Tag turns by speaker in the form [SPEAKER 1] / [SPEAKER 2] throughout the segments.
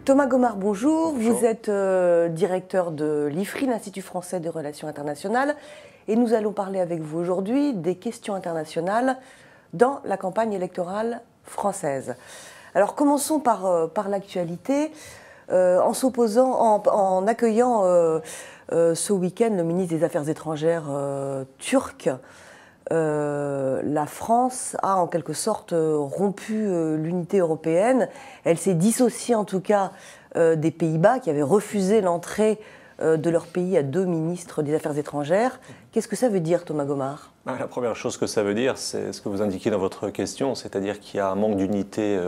[SPEAKER 1] Thomas Gomard, bonjour.
[SPEAKER 2] Bonjour.
[SPEAKER 1] Vous êtes directeur de l'IFRI, l'Institut français des relations internationales, et nous allons parler avec vous aujourd'hui des questions internationales dans la campagne électorale française. Alors commençons par l'actualité, en accueillant ce week-end le ministre des Affaires étrangères turc. La France a en quelque sorte rompu l'unité européenne. Elle s'est dissociée en tout cas des Pays-Bas qui avaient refusé l'entrée de leur pays à 2 ministres des Affaires étrangères. Qu'est-ce que ça veut dire, Thomas Gomard ?
[SPEAKER 2] La première chose que ça veut dire, c'est ce que vous indiquez dans votre question, c'est-à-dire qu'il y a un manque d'unité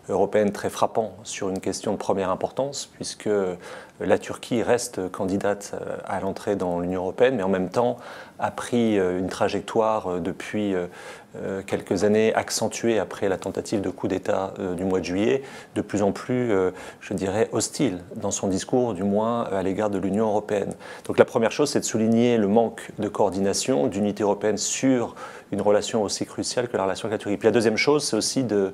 [SPEAKER 2] européenne très frappant sur une question de première importance, puisque la Turquie reste candidate à l'entrée dans l'Union européenne, mais en même temps a pris une trajectoire depuis quelques années accentuée après la tentative de coup d'État du mois de juillet, de plus en plus, je dirais, hostile dans son discours, du moins à l'égard de l'Union européenne. Donc la première chose, c'est de souligner le manque de coordination, d'unité européenne sur une relation aussi cruciale que la relation avec la Turquie. Puis la deuxième chose, c'est aussi de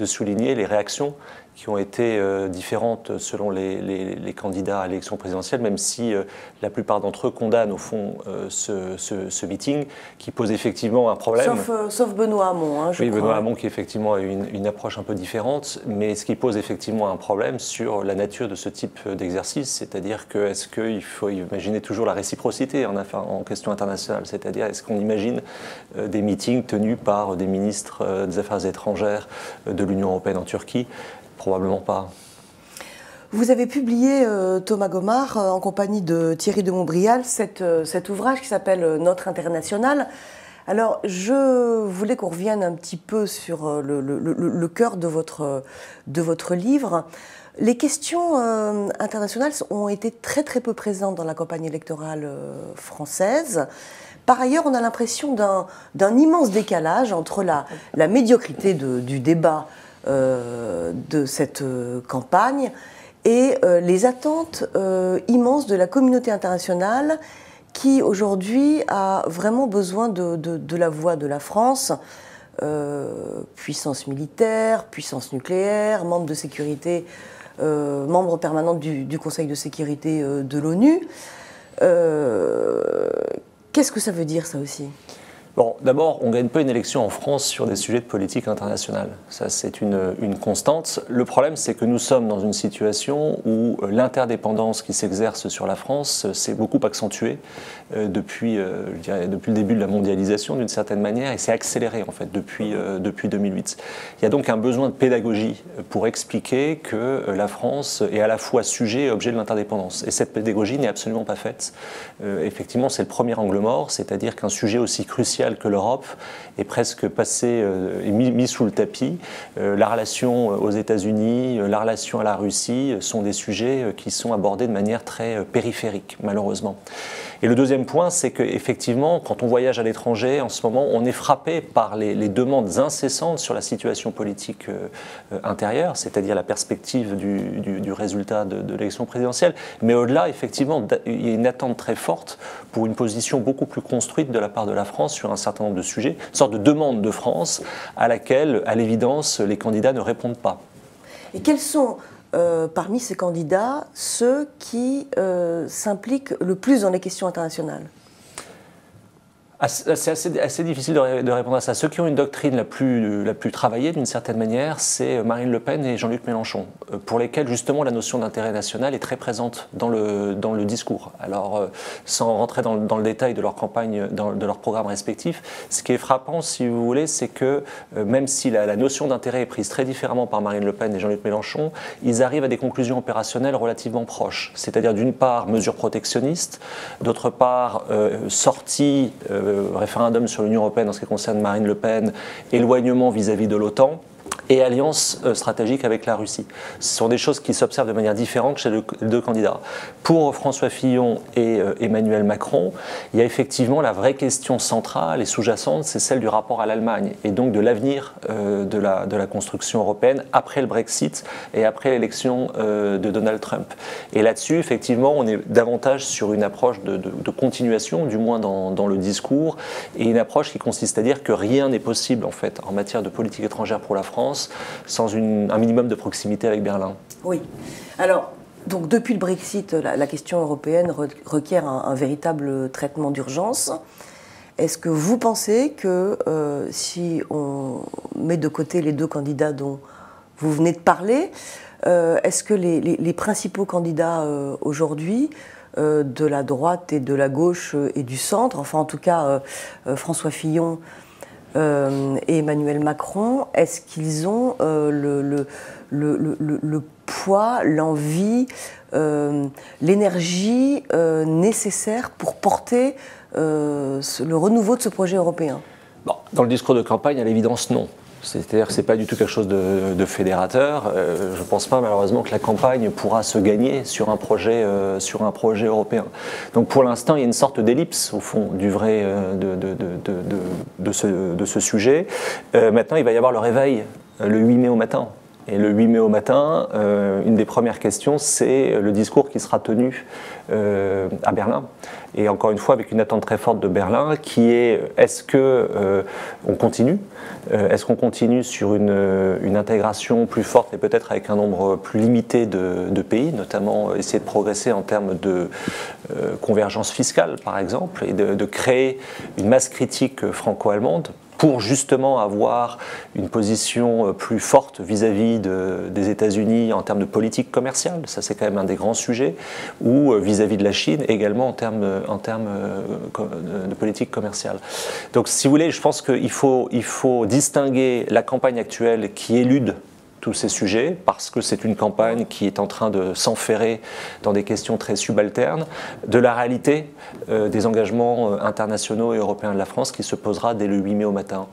[SPEAKER 2] souligner les réactions qui ont été différentes selon les candidats à l'élection présidentielle, même si la plupart d'entre eux condamnent au fond ce meeting qui pose effectivement un problème.
[SPEAKER 1] Sauf Benoît Hamon, hein, je crois.
[SPEAKER 2] Benoît Hamon qui effectivement a une approche un peu différente, mais ce qui pose effectivement un problème sur la nature de ce type d'exercice, c'est-à-dire que est-ce qu'il faut imaginer toujours la réciprocité en question internationale, c'est-à-dire est-ce qu'on imagine des meetings tenus par des ministres des Affaires étrangères de l'Union européenne en Turquie? Probablement pas.
[SPEAKER 1] Vous avez publié, Thomas Gomard, en compagnie de Thierry de Montbrial, cet ouvrage qui s'appelle Notre international. Alors, je voulais qu'on revienne un petit peu sur le cœur de votre livre. Les questions internationales ont été très très peu présentes dans la campagne électorale française. Par ailleurs, on a l'impression d'un immense décalage entre la médiocrité du débat de cette campagne et les attentes immenses de la communauté internationale qui aujourd'hui a vraiment besoin de la voix de la France, puissance militaire, puissance nucléaire, membre de sécurité, membre permanent du Conseil de sécurité de l'ONU. Qu'est-ce que ça veut dire, ça aussi ?
[SPEAKER 2] Bon, d'abord, on ne gagne pas une élection en France sur des sujets de politique internationale. Ça, c'est une constante. Le problème, c'est que nous sommes dans une situation où l'interdépendance qui s'exerce sur la France s'est beaucoup accentuée depuis le début de la mondialisation, d'une certaine manière, et s'est accélérée, en fait, depuis 2008. Il y a donc un besoin de pédagogie pour expliquer que la France est à la fois sujet et objet de l'interdépendance. Et cette pédagogie n'est absolument pas faite. Effectivement, c'est le premier angle mort, c'est-à-dire qu'un sujet aussi crucial que l'Europe est presque passé et mis sous le tapis. La relation aux États-Unis, la relation à la Russie sont des sujets qui sont abordés de manière très périphérique, malheureusement. Et le deuxième point, c'est qu'effectivement, quand on voyage à l'étranger, en ce moment, on est frappé par les demandes incessantes sur la situation politique intérieure, c'est-à-dire la perspective du résultat de l'élection présidentielle. Mais au-delà, effectivement, il y a une attente très forte pour une position beaucoup plus construite de la part de la France sur un certain nombre de sujets, une sorte de demande de France à laquelle, à l'évidence, les candidats ne répondent pas.
[SPEAKER 1] Et quels sont parmi ces candidats ceux qui s'impliquent le plus dans les questions internationales ?
[SPEAKER 2] C'est assez difficile de répondre à ça. Ceux qui ont une doctrine la plus travaillée, d'une certaine manière, c'est Marine Le Pen et Jean-Luc Mélenchon, pour lesquels, justement, la notion d'intérêt national est très présente dans le discours. Alors, sans rentrer dans le détail de leur campagne, de leurs programmes respectifs, ce qui est frappant, si vous voulez, c'est que, même si la notion d'intérêt est prise très différemment par Marine Le Pen et Jean-Luc Mélenchon, ils arrivent à des conclusions opérationnelles relativement proches. C'est-à-dire, d'une part, mesures protectionnistes, d'autre part, sortie référendum sur l'Union européenne en ce qui concerne Marine Le Pen, éloignement vis-à-vis de l'OTAN et alliance stratégique avec la Russie. Ce sont des choses qui s'observent de manière différente chez les deux candidats. Pour François Fillon et Emmanuel Macron, il y a effectivement la vraie question centrale et sous-jacente, c'est celle du rapport à l'Allemagne et donc de l'avenir de la construction européenne après le Brexit et après l'élection de Donald Trump. Et là-dessus, effectivement, on est davantage sur une approche de continuation, du moins dans le discours, et une approche qui consiste à dire que rien n'est possible en fait en matière de politique étrangère pour la France France sans un minimum de proximité avec Berlin.
[SPEAKER 1] Oui. Alors, donc depuis le Brexit, la question européenne requiert un véritable traitement d'urgence. Est-ce que vous pensez que si on met de côté les deux candidats dont vous venez de parler, est-ce que les principaux candidats aujourd'hui, de la droite et de la gauche et du centre, enfin en tout cas François Fillon et Emmanuel Macron, est-ce qu'ils ont le poids, l'envie, l'énergie nécessaire pour porter le renouveau de ce projet européen?
[SPEAKER 2] Bon, dans le discours de campagne, à l'évidence, non. C'est-à-dire que ce n'est pas du tout quelque chose de fédérateur. Je ne pense pas malheureusement que la campagne pourra se gagner sur un projet européen. Donc pour l'instant, il y a une sorte d'ellipse au fond du vrai de ce sujet. Maintenant, il va y avoir le réveil le 8 mai au matin. Et le 8 mai au matin, une des premières questions, c'est le discours qui sera tenu à Berlin. Et encore une fois, avec une attente très forte de Berlin, qui est est-ce qu'on continue est-ce qu'on continue sur une intégration plus forte et peut-être avec un nombre plus limité de pays, notamment essayer de progresser en termes de convergence fiscale, par exemple, et de créer une masse critique franco-allemande pour justement avoir une position plus forte vis-à-vis des États-Unis en termes de politique commerciale, ça c'est quand même un des grands sujets, ou vis-à-vis de la Chine également en termes de politique commerciale. Donc si vous voulez, je pense qu'il faut distinguer la campagne actuelle qui élude tous ces sujets, parce que c'est une campagne qui est en train de s'enferrer dans des questions très subalternes, de la réalité des engagements internationaux et européens de la France qui se posera dès le 8 mai au matin.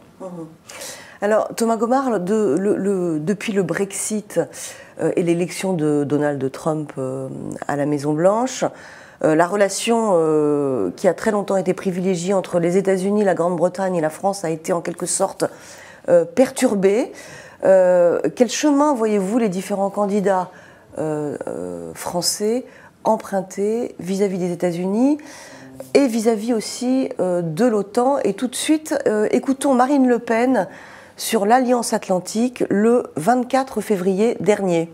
[SPEAKER 1] Alors, Thomas Gomart, depuis le Brexit et l'élection de Donald Trump à la Maison-Blanche, la relation qui a très longtemps été privilégiée entre les États-Unis, la Grande-Bretagne et la France a été en quelque sorte perturbée. Quel chemin voyez-vous les différents candidats français emprunter vis-à-vis des États-Unis et vis-à-vis aussi de l'OTAN? Et tout de suite, écoutons Marine Le Pen sur l'Alliance Atlantique le 24 février dernier.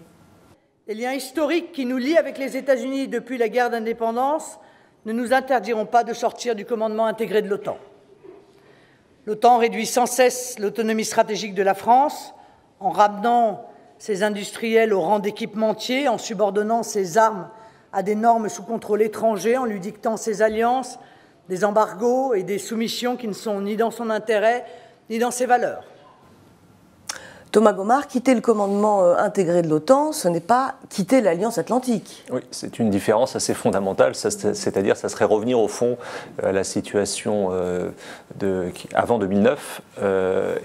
[SPEAKER 3] Les liens historiques qui nous lient avec les États-Unis depuis la guerre d'indépendance ne nous interdiront pas de sortir du commandement intégré de l'OTAN. L'OTAN réduit sans cesse l'autonomie stratégique de la France, en ramenant ses industriels au rang d'équipementiers, en subordonnant ses armes à des normes sous contrôle étranger, en lui dictant ses alliances, des embargos et des soumissions qui ne sont ni dans son intérêt, ni dans ses valeurs.
[SPEAKER 1] Thomas Gomart, quitter le commandement intégré de l'OTAN, ce n'est pas quitter l'Alliance Atlantique.
[SPEAKER 2] Oui, c'est une différence assez fondamentale, c'est-à-dire ça serait revenir au fond à la situation avant 2009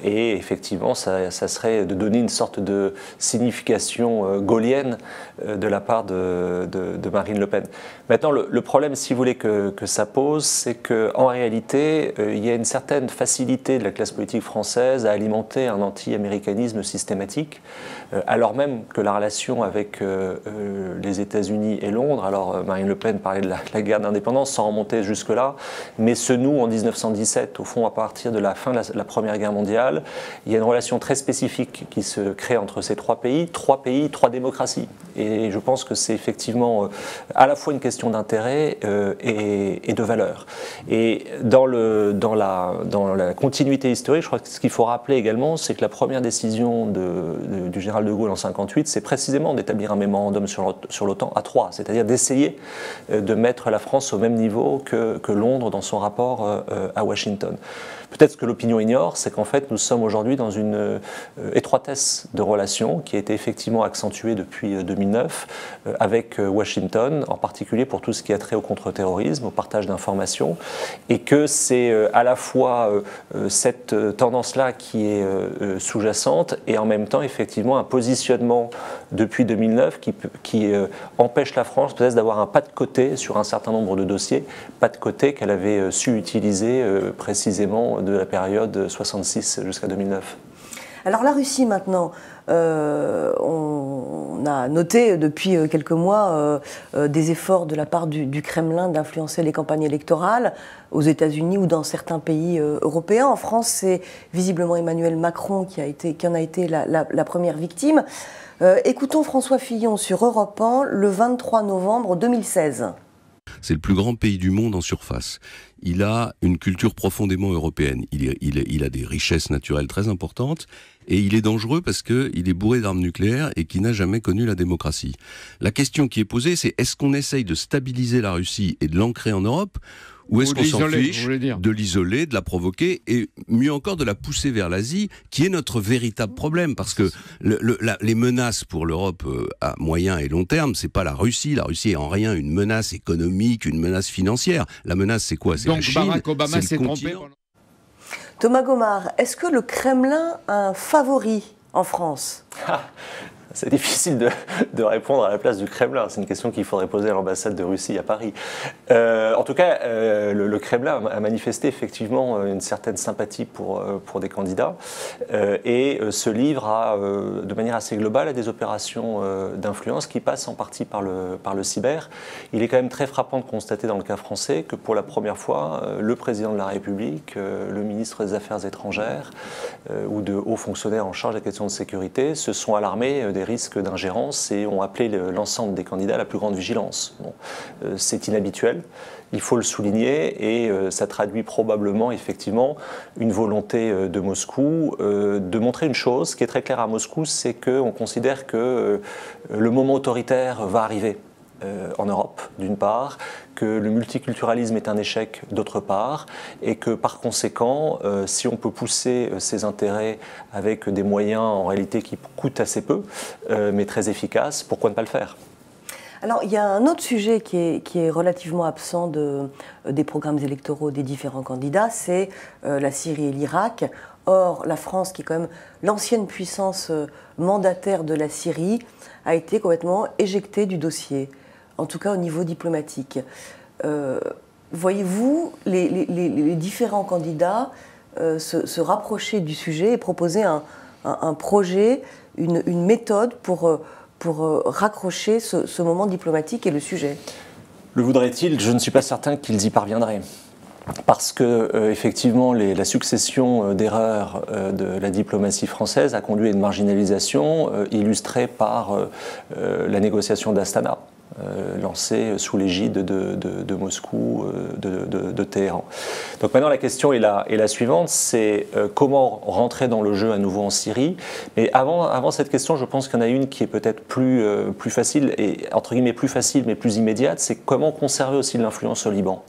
[SPEAKER 2] et effectivement ça serait de donner une sorte de signification gaullienne de la part de Marine Le Pen. Maintenant, le problème, si vous voulez, que ça pose, c'est qu'en réalité, il y a une certaine facilité de la classe politique française à alimenter un anti-américanisme systématique, alors même que la relation avec les États-Unis et Londres, alors Marine Le Pen parlait de la guerre d'indépendance sans remonter jusque-là, mais se noue en 1917, au fond à partir de la fin de la Première Guerre mondiale. Il y a une relation très spécifique qui se crée entre ces trois pays, trois démocraties. Et je pense que c'est effectivement à la fois une question d'intérêt et de valeur. Et dans la continuité historique, je crois que ce qu'il faut rappeler également, c'est que la première décision du général de Gaulle en 1958, c'est précisément d'établir un mémorandum sur l'OTAN à 3, c'est-à-dire d'essayer de mettre la France au même niveau que Londres dans son rapport à Washington. Peut-être ce que l'opinion ignore, c'est qu'en fait, nous sommes aujourd'hui dans une étroitesse de relations qui a été effectivement accentuée depuis 2009 avec Washington, en particulier pour tout ce qui a trait au contre-terrorisme, au partage d'informations, et que c'est à la fois cette tendance-là qui est sous-jacente et en même temps, effectivement, un positionnement depuis 2009 qui empêche la France peut-être d'avoir un pas de côté sur un certain nombre de dossiers, pas de côté qu'elle avait su utiliser précisément de la période 66 jusqu'à 2009.
[SPEAKER 1] Alors la Russie maintenant, on a noté depuis quelques mois des efforts de la part du Kremlin d'influencer les campagnes électorales aux États-Unis ou dans certains pays européens. En France, c'est visiblement Emmanuel Macron qui en a été la première victime. Écoutons François Fillon sur Europe 1 le 23 novembre 2016.
[SPEAKER 4] C'est le plus grand pays du monde en surface. Il a une culture profondément européenne. Il a des richesses naturelles très importantes et il est dangereux parce qu'il est bourré d'armes nucléaires et qu'il n'a jamais connu la démocratie. La question qui est posée, c'est est-ce qu'on essaye de stabiliser la Russie et de l'ancrer en Europe ou est-ce qu'on s'en fiche de l'isoler, de la provoquer et mieux encore de la pousser vers l'Asie, qui est notre véritable problème? Parce que les menaces pour l'Europe à moyen et long terme, c'est pas la Russie. La Russie est en rien une menace économique, une menace financière. La menace, c'est quoi? C'est la Chine.
[SPEAKER 5] Donc Barack Obama s'est trompé.
[SPEAKER 1] Thomas Gomart, est-ce que le Kremlin a un favori en France?
[SPEAKER 2] C'est difficile de répondre à la place du Kremlin. C'est une question qu'il faudrait poser à l'ambassade de Russie à Paris. En tout cas, le Kremlin a manifesté effectivement une certaine sympathie pour des candidats et se livre de manière assez globale à des opérations d'influence qui passent en partie par le cyber. Il est quand même très frappant de constater dans le cas français que pour la première fois, le président de la République, le ministre des Affaires étrangères ou de hauts fonctionnaires en charge des questions de sécurité se sont alarmés des risques d'ingérence et ont appelé l'ensemble des candidats à la plus grande vigilance. Bon, c'est inhabituel, il faut le souligner et ça traduit probablement effectivement une volonté de Moscou de montrer une chose qui est très claire à Moscou, c'est qu'on considère que le moment autoritaire va arriver en Europe, d'une part, que le multiculturalisme est un échec, d'autre part, et que par conséquent, si on peut pousser ses intérêts avec des moyens en réalité qui coûtent assez peu, mais très efficaces, pourquoi ne pas le faire ?
[SPEAKER 1] Alors, il y a un autre sujet qui est relativement absent des programmes électoraux des différents candidats, c'est la Syrie et l'Irak. Or, la France, qui est quand même l'ancienne puissance mandataire de la Syrie, a été complètement éjectée du dossier, en tout cas au niveau diplomatique. Voyez-vous les différents candidats se rapprocher du sujet et proposer un projet, une méthode pour raccrocher ce moment diplomatique et le sujet?
[SPEAKER 2] Le voudraient-ils? Je ne suis pas certain qu'ils y parviendraient. Parce que, effectivement, la succession d'erreurs de la diplomatie française a conduit à une marginalisation illustrée par la négociation d'Astana, lancée sous l'égide de Moscou, de Téhéran. Donc maintenant, la question est la suivante, c'est comment rentrer dans le jeu à nouveau en Syrie. Mais avant cette question, je pense qu'il y en a une qui est peut-être plus facile, et entre guillemets plus facile, mais plus immédiate, c'est comment conserver aussi de l'influence au Liban.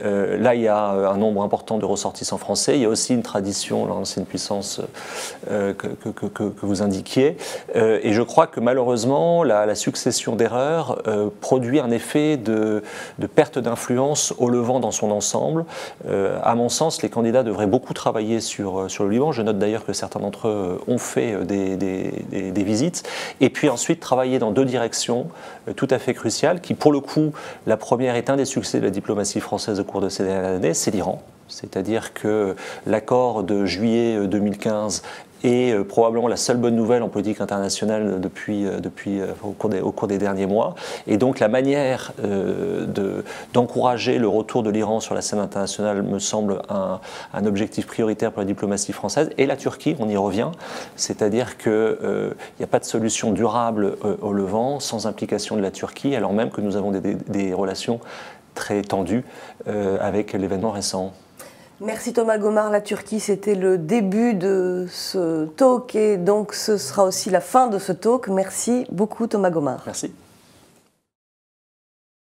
[SPEAKER 2] Là, il y a un nombre important de ressortissants français. Il y a aussi une tradition, l'ancienne puissance que vous indiquiez. Et je crois que malheureusement, la succession d'erreurs produit un effet de perte d'influence au Levant dans son ensemble. À mon sens, les candidats devraient beaucoup travailler sur le Liban. Je note d'ailleurs que certains d'entre eux ont fait des visites. Et puis ensuite, travailler dans deux directions tout à fait cruciales, qui pour le coup, la première est un des succès de la diplomatie française au cours de ces dernières années, c'est l'Iran. C'est-à-dire que l'accord de juillet 2015 est probablement la seule bonne nouvelle en politique internationale au cours des derniers mois. Et donc la manière d'encourager le retour de l'Iran sur la scène internationale me semble un objectif prioritaire pour la diplomatie française. Et la Turquie, on y revient, c'est-à-dire qu'il n'y a pas de solution durable au Levant sans implication de la Turquie, alors même que nous avons des relations très tendues avec l'événement récent.
[SPEAKER 1] Merci Thomas Gomart. La Turquie, c'était le début de ce talk et donc ce sera aussi la fin de ce talk. Merci beaucoup Thomas Gomart.
[SPEAKER 2] Merci.